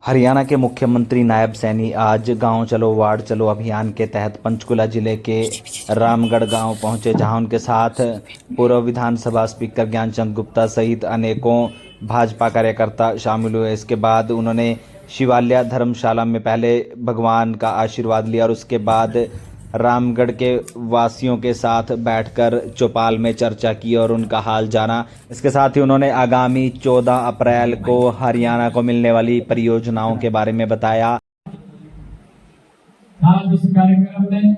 हरियाणा के मुख्यमंत्री नायब सैनी आज गांव चलो वार्ड चलो अभियान के तहत पंचकुला जिले के रामगढ़ गांव पहुंचे, जहां उनके साथ पूर्व विधानसभा स्पीकर ज्ञानचंद गुप्ता सहित अनेकों भाजपा कार्यकर्ता शामिल हुए। इसके बाद उन्होंने शिवालय धर्मशाला में पहले भगवान का आशीर्वाद लिया और उसके बाद रामगढ़ के वासियों के साथ बैठकर चौपाल में चर्चा की और उनका हाल जाना। इसके साथ ही उन्होंने आगामी 14 अप्रैल को हरियाणा को मिलने वाली परियोजनाओं के बारे में बताया। आज इस कार्यक्रम में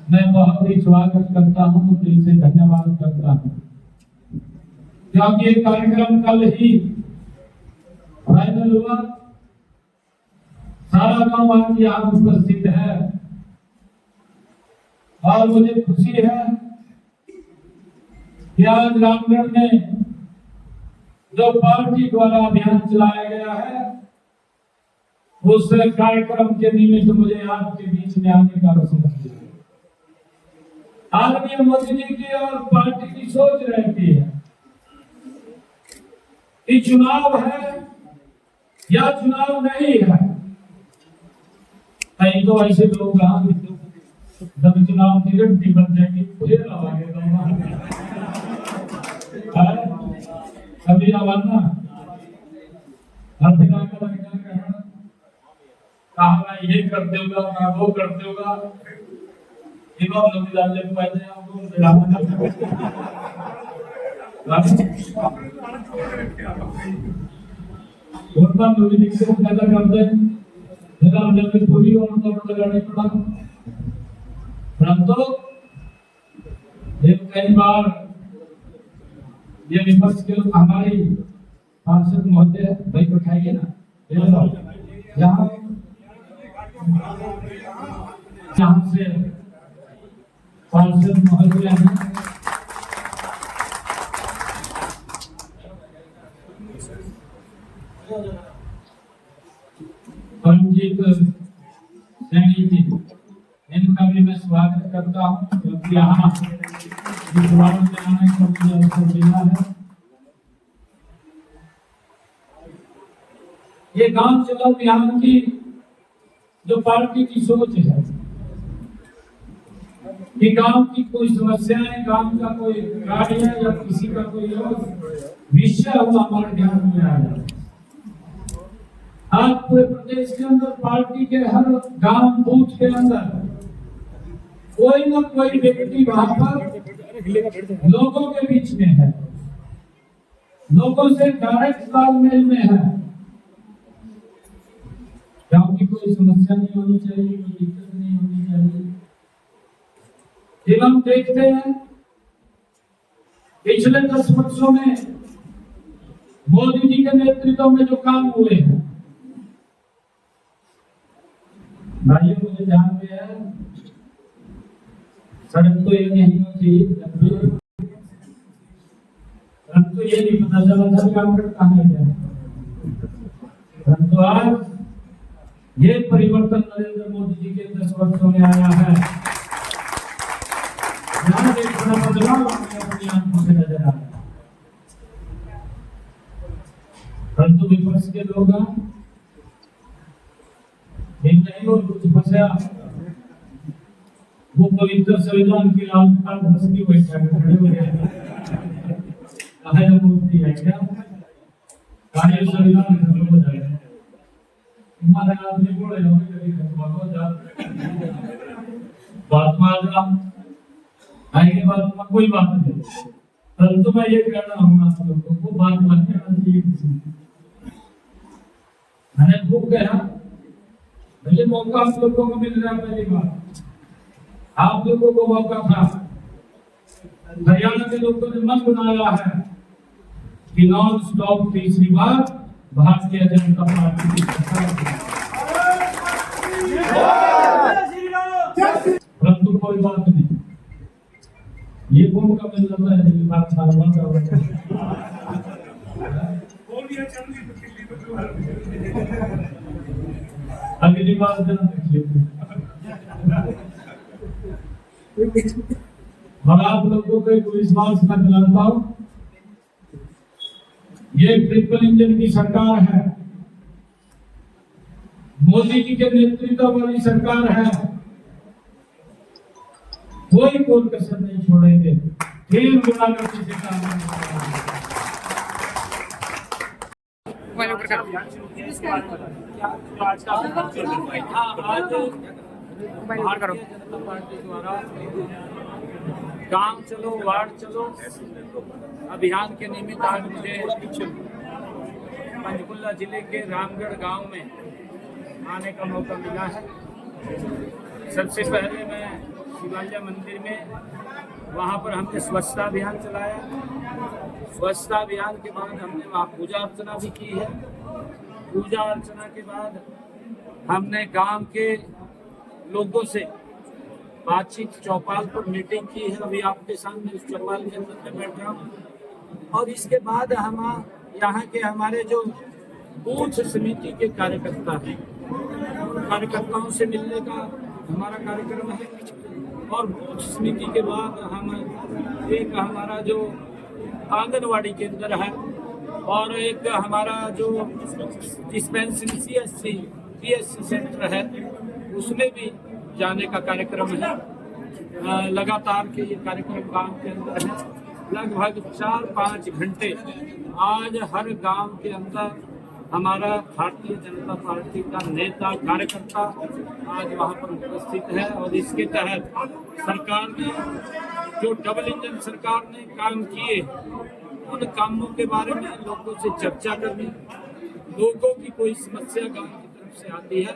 मैं बहुत ही स्वागत करता हूं, दिल से धन्यवाद करता हूं, क्योंकि ये कार्यक्रम कल ही फाइनल हुआ। सारा गांव आज यहाँ उपस्थित है और मुझे खुशी है कि आज रामगढ़ में जो पार्टी द्वारा अभियान चलाया गया है उस कार्यक्रम के निमित्त मुझे आपके बीच में आने का अवसर मिला। आदरणीय मोदी जी की और पार्टी की सोच रहती है कि चुनाव है या चुनाव नहीं है। कई तो ऐसे लोग जब चुनाव की रणनीति बन जाएगी फिर लवाएंगे कभी लवाना कहा ये कर देगा ना वो कर देगा पैदा करते पूरी और लगाने पड़ा। परंतु कई बार ये विपक्ष के लोग हमारी सांसद महोदय भाई उठाइए ना यहाँ से सांसद महोदय हैं परमजीत सैनी जी, इनका भी मैं स्वागत करता हूँ, क्योंकि यहाँ आने का मुझे अवसर मिला है। ये गांव चलो अभियान की जो पार्टी की सोच है कि गांव की कोई समस्याएं, गांव का कोई कार्य या किसी का कोई विषय हुआ हमारे ध्यान में आ जाए। आज पूरे प्रदेश के अंदर पार्टी के हर गांव बूथ के अंदर कोई न कोई व्यक्ति वहां पर लोगों के बीच में है, लोगों से डायरेक्ट तालमेल में है, क्योंकि कोई समस्या नहीं होनी चाहिए, कोई दिक्कत नहीं होनी चाहिए। जब हम देखते हैं पिछले 10 वर्षों में मोदी जी के नेतृत्व में जो काम हुए हैं, भाइयों मुझे ध्यान में है, सड़क तो ये नहीं होती, परंतु ये नहीं पता चला था काम कहाँ गया। परंतु आज ये परिवर्तन नरेंद्र मोदी जी के 10 वर्षों में आया है। यहाँ एक बड़ा बदलाव अपनी आंखों से नजर आ रहा है। परंतु विपक्ष के लोग नहीं और कुछ फंसा वो पवित्र संविधान की लाल बस की बैठा खड़े हो गए। मूर्ति है क्या कार्य संविधान खत्म हो जाएगा, हमारे आदमी बोले कभी खत्म हो जाए बात में कोई बात नहीं। परंतु मैं ये कह रहा हूँ आप लोगों को बात मत करना चाहिए किसी मैंने भूख गया मुझे मौका आप लोगों को मिल रहा है। पहली बार आप लोगों को मौका था, हरियाणा के लोगों ने मन बनाया है कि नॉन स्टॉप तीसरी बार भारतीय जनता पार्टी की सरकार। परंतु कोई बात नहीं, ये मौका मिल रहा है बात अगली बार और आप लोगों को एक विश्वास में दिलाता हूं, ये ट्रिपल इंजन की सरकार है। मोदी जी के नेतृत्व वाली सरकार है, कोई कोई कसर नहीं छोड़ेंगे। फिर गुना करके से काम होगा। आज भारतीय जनता पार्टी द्वारा गांव चलो वार्ड चलो अभियान के निमित्त आज मुझे पंचकुला जिले के रामगढ़ गांव में आने का मौका मिला है। सबसे पहले मैं शिवालय मंदिर में वहां पर हमने स्वच्छता अभियान चलाया। स्वच्छता अभियान के बाद हमने वहाँ पूजा अर्चना भी की है। पूजा अर्चना के बाद हमने गांव के लोगों से बातचीत, चौपाल पर मीटिंग की है। अभी आपके सामने उस चौपाल के अंदर में बैठ रहा हूँ। और इसके बाद हम यहाँ के हमारे जो बूथ समिति के कार्यकर्ता हैं, कार्यकर्ताओं से मिलने का हमारा कार्यक्रम है। और बूथ समिति के बाद हम एक हमारा जो आंगनवाड़ी केंद्र है और एक हमारा जो डिस्पेंसरी CSC सेंटर है उसमें भी जाने का कार्यक्रम है। लगातार के ये कार्यक्रम गांव के अंदर है। लगभग 4-5 घंटे आज हर गांव के अंदर हमारा भारतीय जनता पार्टी का नेता कार्यकर्ता आज वहां पर उपस्थित है। और इसके तहत सरकार ने जो डबल इंजन सरकार ने काम किए उन कामों के बारे में लोगों से चर्चा करनी, लोगों की कोई समस्या गांव की तरफ से आती है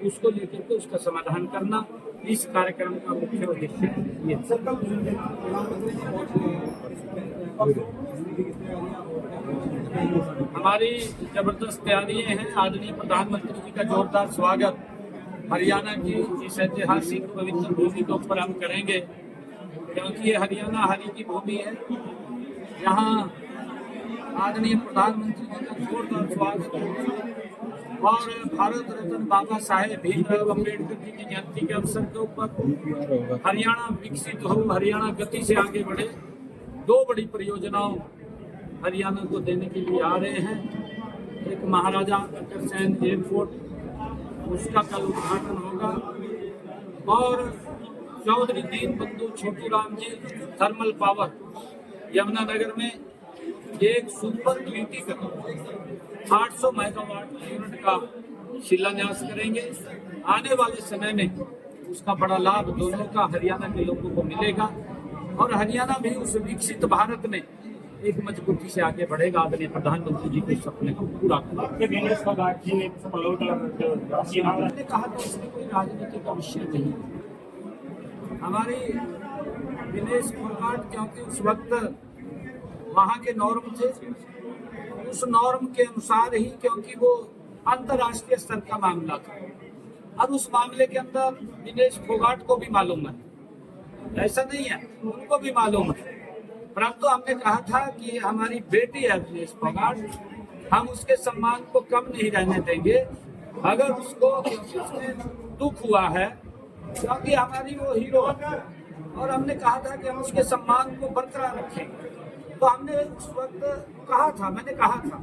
उसको लेकर के उसका समाधान करना, इस कार्यक्रम का मुख्य उद्देश्य ये। हमारी जबरदस्त तैयारियां हैं। आदरणीय प्रधानमंत्री जी का जोरदार स्वागत हरियाणा की इस ऐतिहासिक पवित्र भूमि के ऊपर हम करेंगे, क्योंकि ये हरियाणा हरि की भूमि है। यहाँ आदरणीय प्रधानमंत्री जी का जोरदार स्वागत और भारत रत्न बाबा साहेब भीमराव अम्बेडकर जी की जयंती के अवसर के ऊपर हरियाणा विकसित हो, हरियाणा गति से आगे बढ़े। 2 बड़ी परियोजनाओं हरियाणा को देने के लिए आ रहे हैं। एक महाराजा अग्रसेन एयरपोर्ट, उसका कल उद्घाटन होगा। और चौधरी दीनबंधु छोटूराम जी थर्मल पावर यमुनानगर में एक सुपर ग्रीटी का 800 मेगावाट यूनिट का शिलान्यास करेंगे। आने वाले समय में उसका बड़ा लाभ दोनों का हरियाणा के लोगों को मिलेगा और हरियाणा भी उस विकसित भारत में एक मजबूती से आगे बढ़ेगा। आदरणीय प्रधानमंत्री जी के सपने को पूरा करने कहा तो इसमें कोई राजनीति का विषय नहीं। हमारी दिनेश फोगाट क्योंकि उस वक्त वहाँ के नॉर्म थे, उस नॉर्म के अनुसार ही, क्योंकि वो अंतर्राष्ट्रीय स्तर का मामला था। अब उस मामले के अंदर दिनेश फोगाट को भी मालूम है, ऐसा नहीं है, उनको भी मालूम है। परंतु हमने कहा था कि हमारी बेटी है दिनेश फोगाट, हम उसके सम्मान को कम नहीं रहने देंगे। अगर उसको उसमें दुख हुआ है क्योंकि हमारी वो हीरो है और हमने कहा था कि हम उसके सम्मान को बरकरार रखेंगे। तो हमने उस वक्त कहा था, मैंने कहा था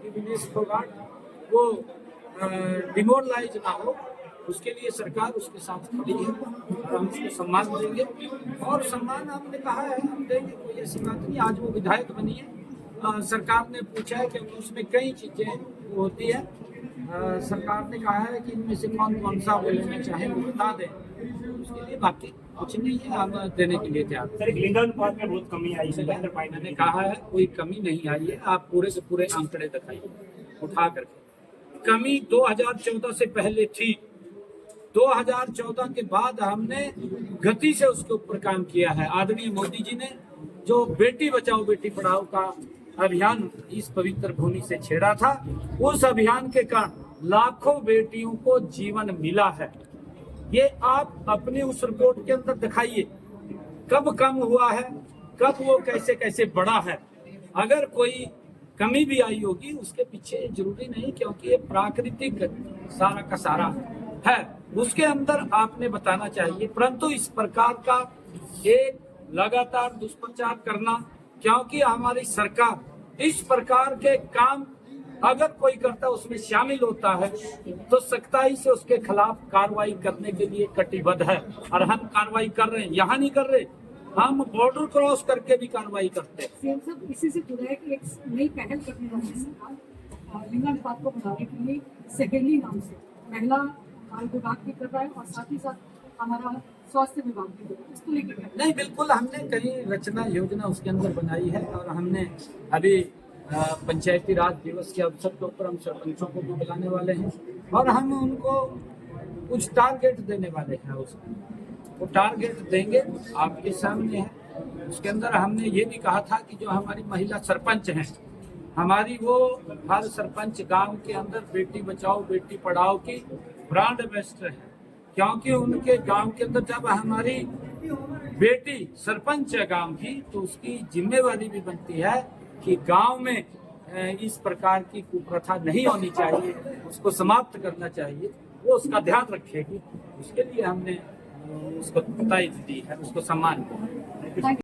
कि दिनेश फोगाट वो डिमोरलाइज ना हो, उसके लिए सरकार उसके साथ खड़ी है और हम उसको सम्मान देंगे। और सम्मान हमने कहा है हम देंगे, कोई ऐसी बात नहीं। आज वो विधायक बनी है, सरकार ने पूछा है क्योंकि उसमें कई चीजें होती है। सरकार ने कहा है कि इनमें से कौन सा वो लेना चाहे वो बता दें, उसके लिए बाकी कुछ नहीं है, हम देने के लिए तैयार। सर, लिंगानुपात में बहुत कमी आई है। मैंने कहा है कोई कमी नहीं आई है, आप पूरे से पूरे आंकड़े दिखाइए उठा करके। कमी 2014 से पहले थी, 2014 के बाद हमने गति से उसके ऊपर काम किया है। आदरणीय मोदी जी ने जो बेटी बचाओ बेटी पढ़ाओ का अभियान इस पवित्र भूमि से छेड़ा था, उस अभियान के कारण लाखों बेटियों को जीवन मिला है। ये आप अपने उस रिपोर्ट के अंदर दिखाइए, कब कम हुआ है, कब वो कैसे कैसे बढ़ा है। अगर कोई कमी भी आई होगी उसके पीछे जरूरी नहीं, क्योंकि ये प्राकृतिक सारा का सारा है, उसके अंदर आपने बताना चाहिए। परंतु इस प्रकार का एक लगातार दुष्प्रचार करना, क्योंकि हमारी सरकार इस प्रकार के काम अगर कोई करता उसमें शामिल होता है तो सख्ताई से उसके खिलाफ कार्रवाई करने के लिए कटिबद्ध है। और हम कार्रवाई कर रहे हैं, यहाँ नहीं कर रहे, हम बॉर्डर क्रॉस करके भी कार्रवाई करते हैं। सीएम साहब, इसी से जुड़ा है कि एक नई पहल करने वाली है सरकार लिंगानुपात को बढ़ाने के लिए सहेली नाम से महिला बाल विभाग भी कर रहा है और साथ ही साथ हमारा स्वास्थ्य विभाग भी कर रहा है। इसको लेकर क्या? नहीं, बिल्कुल हमने कई रचना योजना उसके अंदर बनाई है और हमने अभी पंचायती राज दिवस के अवसर के ऊपर हम सरपंचों को भी बुलाने वाले हैं और हम उनको कुछ टारगेट देने वाले हैं। उसको वो टारगेट देंगे आपके सामने है। उसके अंदर हमने ये भी कहा था कि जो हमारी महिला सरपंच हैं, हमारी वो हर सरपंच गांव के अंदर बेटी बचाओ बेटी पढ़ाओ की ब्रांड एम्बेसडर है, क्योंकि उनके गांव के अंदर जब हमारी बेटी सरपंच है गांव की, तो उसकी जिम्मेवारी भी बनती है कि गांव में इस प्रकार की कुप्रथा नहीं होनी चाहिए, उसको समाप्त करना चाहिए, वो उसका ध्यान रखेगी। उसके लिए हमने उसको तारीफ दी है, उसको सम्मान किया।